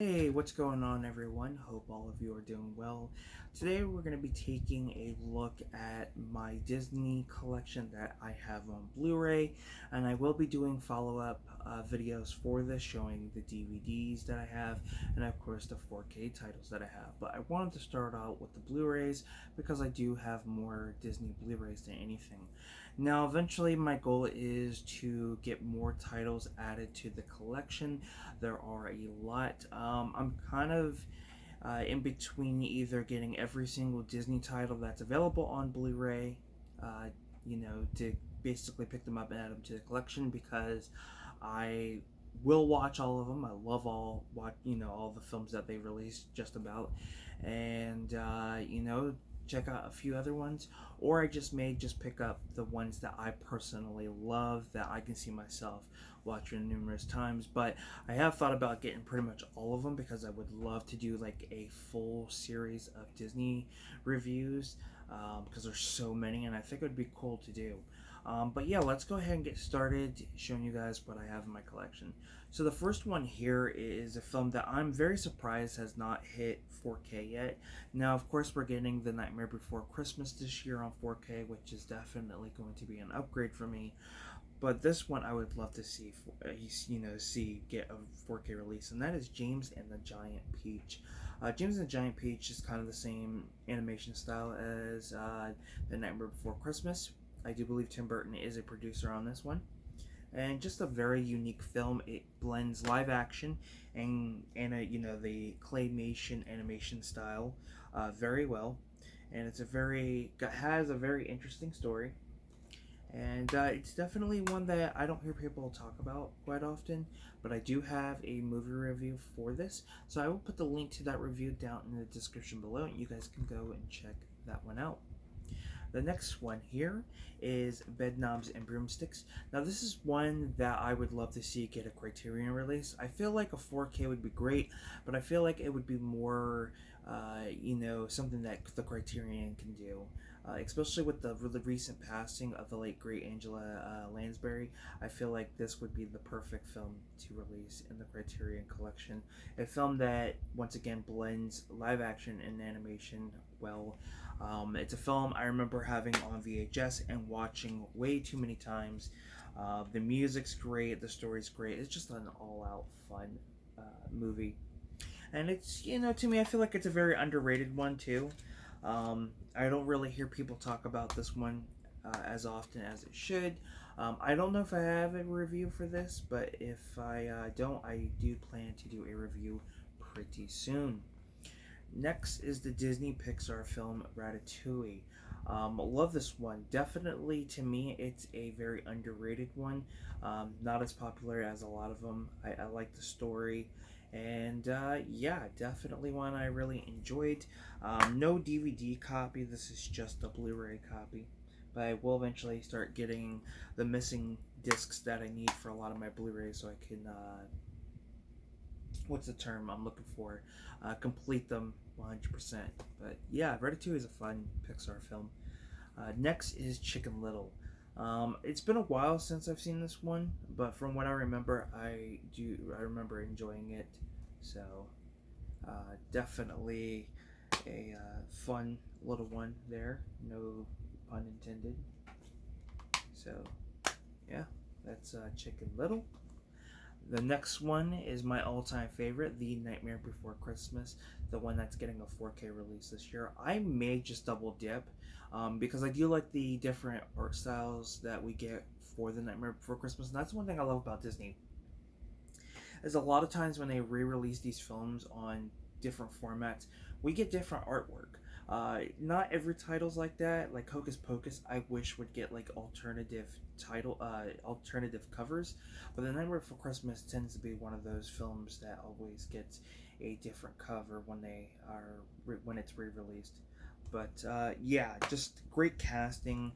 Hey, what's going on, everyone? Hope all of you are doing well. Today, we're going to be taking a look at my Disney collection that I have on Blu ray, and I will be doing follow up videos for this, showing the DVDs that I have, and of course, the 4K titles that I have. But I wanted to start out with the Blu rays because I do have more Disney Blu rays than anything. Now, eventually, my goal is to get more titles added to the collection. There are a lot. I'm kind of in between either getting every single Disney title that's available on Blu-ray, uh, to basically pick them up and add them to the collection because I will watch all of them. I love all the films that they release just about, and check out a few other ones, or I just pick up the ones that I personally love that I can see myself watching numerous times. But I have thought about getting pretty much all of them because I would love to do like a full series of Disney reviews, because there's so many, and I think it would be cool to do. But yeah, let's go ahead and get started showing you guys what I have in my collection. So the first one here is a film that I'm very surprised has not hit 4K yet. Now, of course, we're getting The Nightmare Before Christmas this year on 4K, which is definitely going to be an upgrade for me. But this one I would love to see, get a 4K release, and that is James and the Giant Peach. James and the Giant Peach is kind of the same animation style as The Nightmare Before Christmas. I do believe Tim Burton is a producer on this one, and just a very unique film. It blends live action and the claymation animation style very well, and has a very interesting story, and it's definitely one that I don't hear people talk about quite often. But I do have a movie review for this, so I will put the link to that review down in the description below, and you guys can go and check that one out. The next one here is Bedknobs and Broomsticks. Now, this is one that I would love to see get a Criterion release. I feel like a 4K would be great, but I feel like it would be more, something that the Criterion can do. Especially with the really recent passing of the late great Angela Lansbury, I feel like this would be the perfect film to release in the Criterion collection. A film that, once again, blends live action and animation well. It's a film I remember having on VHS and watching way too many times. The music's great, the story's great. It's just an all-out fun movie, and it's to me, I feel like it's a very underrated one too. I don't really hear people talk about this one as often as it should. I don't know if I have a review for this, but if I don't, I do plan to do a review pretty soon. Next is the Disney Pixar film Ratatouille. Love this one. Definitely, to me, it's a very underrated one. Not as popular as a lot of them. I like the story. And yeah, definitely one I really enjoyed. No DVD copy. This is just a Blu ray copy. But I will eventually start getting the missing discs that I need for a lot of my Blu rays so I can what's the term I'm looking for? Complete them 100%. But yeah, Ratatouille is a fun Pixar film. Next is Chicken Little. It's been a while since I've seen this one, but from what I remember, I remember enjoying it. So definitely a fun little one there. No pun intended. So yeah, that's Chicken Little. The next one is my all-time favorite, The Nightmare Before Christmas, the one that's getting a 4K release this year. I may just double dip, because I do like the different art styles that we get for The Nightmare Before Christmas, and that's one thing I love about Disney. Is a lot of times when they re-release these films on different formats, we get different artwork. Not every title's like that. Like Hocus Pocus, I wish would get like alternative covers. But The Nightmare Before Christmas tends to be one of those films that always gets a different cover when it's re-released. But yeah, just great casting.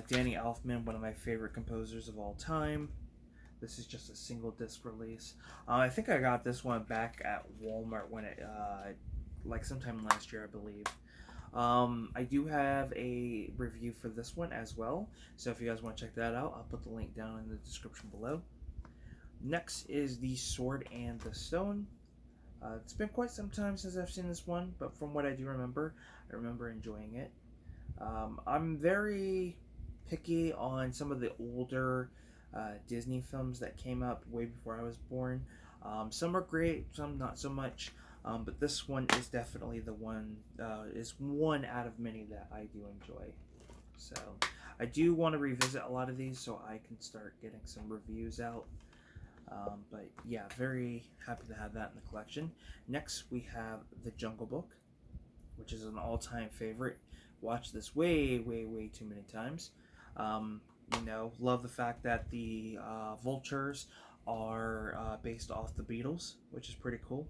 Danny Elfman, one of my favorite composers of all time. This is just a single disc release. I think I got this one back at Walmart when it, like sometime last year, I believe. I do have a review for this one as well, so if you guys want to check that out, I'll put the link down in the description below. Next is The Sword and the Stone. It's been quite some time since I've seen this one, but from what I do remember, I remember enjoying it. I'm very picky on some of the older Disney films that came out way before I was born. Some are great, some not so much. But this one is definitely the one, is one out of many that I do enjoy. So I do want to revisit a lot of these so I can start getting some reviews out. But yeah, very happy to have that in the collection. Next, we have The Jungle Book, which is an all-time favorite. Watched this way, way, way too many times. Love the fact that the vultures are based off the Beatles, which is pretty cool.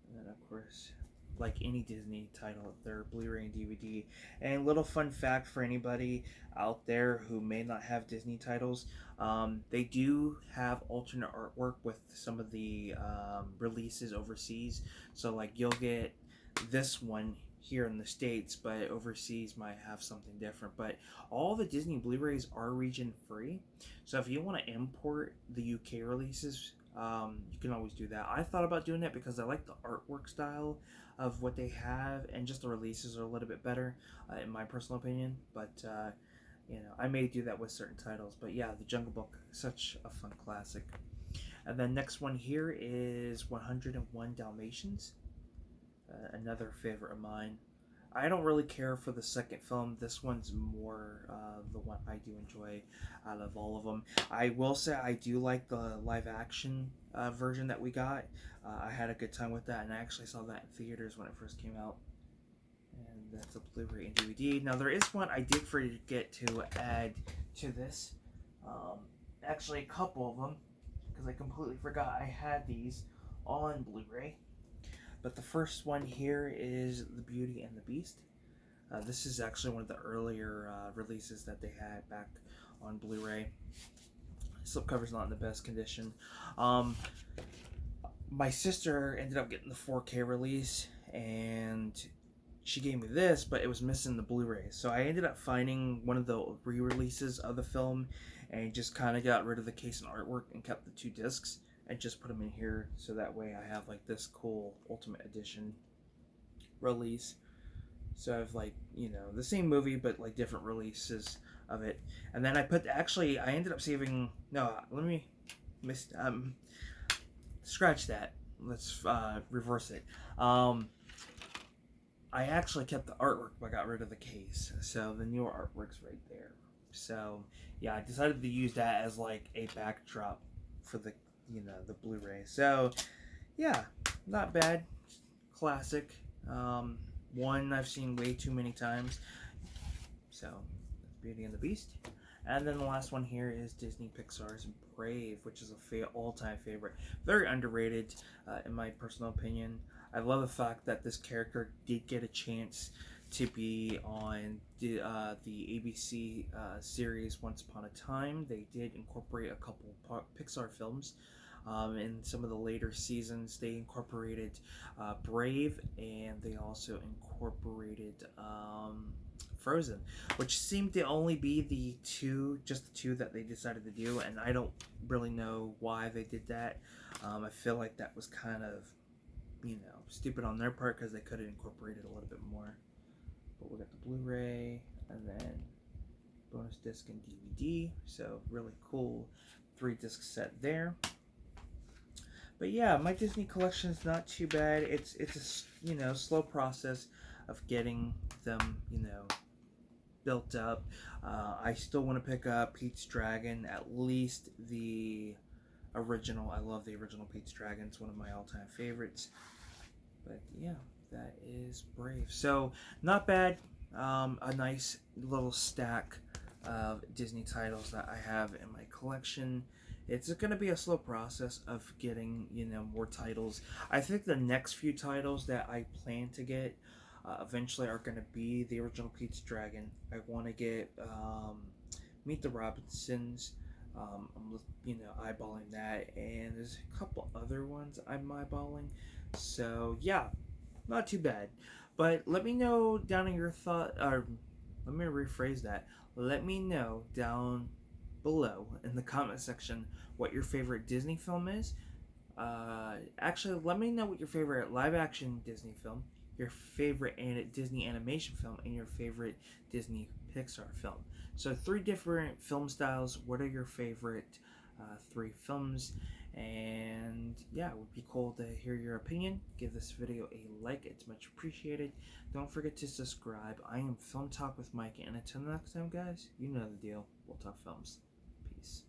And then, of course, like any Disney title, they're Blu-ray and DVD. And little fun fact for anybody out there who may not have Disney titles, they do have alternate artwork with some of the releases overseas. So like you'll get this one here in the States, but overseas might have something different. But all the Disney Blu-rays are region free. So if you want to import the UK releases, you can always do that. I thought about doing it because I like the artwork style of what they have, and just the releases are a little bit better, in my personal opinion. But I may do that with certain titles. But yeah, The Jungle Book, such a fun classic. And then next one here is 101 Dalmatians, another favorite of mine. I don't really care for the second film. This one's more the one I do enjoy out of all of them. I will say I do like the live action version that we got. I had a good time with that, and I actually saw that in theaters when it first came out. And that's a Blu-ray and DVD. Now there is one I did forget to add to this. Actually, a couple of them, because I completely forgot I had these on Blu-ray. But the first one here is The Beauty and the Beast. This is actually one of the earlier releases that they had back on Blu-ray. Slipcover's not in the best condition. My sister ended up getting the 4K release, and she gave me this, but it was missing the Blu-ray. So I ended up finding one of the re-releases of the film, and just kind of got rid of the case and artwork and kept the 2 discs. And just put them in here, so that way I have like this cool Ultimate Edition release. So I have like, the same movie but like different releases of it. And then I ended up saving, scratch that. Let's reverse it. I actually kept the artwork but got rid of the case. So the newer artwork's right there. So yeah, I decided to use that as like a backdrop for the Blu-ray. So yeah, not bad. Classic. One I've seen way too many times. So Beauty and the Beast. And then the last one here is Disney Pixar's Brave, which is a all-time favorite. Very underrated, in my personal opinion. I love the fact that this character did get a chance to be on the ABC series Once Upon a Time. They did incorporate a couple Pixar films. In some of the later seasons, they incorporated Brave, and they also incorporated Frozen, which seemed to only be just the two that they decided to do, and I don't really know why they did that. I feel like that was kind of, stupid on their part, because they could have incorporated a little bit more. But we got the Blu-ray, and then bonus disc and DVD, so really cool 3-disc set there. But yeah, my Disney collection is not too bad. It's a slow process of getting them built up. I still want to pick up Pete's Dragon, at least the original. I love the original Pete's Dragon. It's one of my all-time favorites. But yeah, that is Brave. So not bad. A nice little stack of Disney titles that I have in my collection. It's going to be a slow process of getting, more titles. I think the next few titles that I plan to get eventually are going to be the original Pete's Dragon. I want to get Meet the Robinsons. I'm, eyeballing that, and there's a couple other ones I'm eyeballing. So yeah, not too bad. But let me know down in your thought, or let me rephrase that. Let me know down below in the comment section what your favorite Disney film is. Actually, let me know what your favorite live-action Disney film, your favorite Disney animation film, and your favorite Disney Pixar film. So 3 different film styles. What are your favorite 3 films? And yeah, it would be cool to hear your opinion. Give this video a like, it's much appreciated. Don't forget to subscribe. I am Film Talk with Mike, and until next time, guys, you know the deal. We'll talk films. Peace.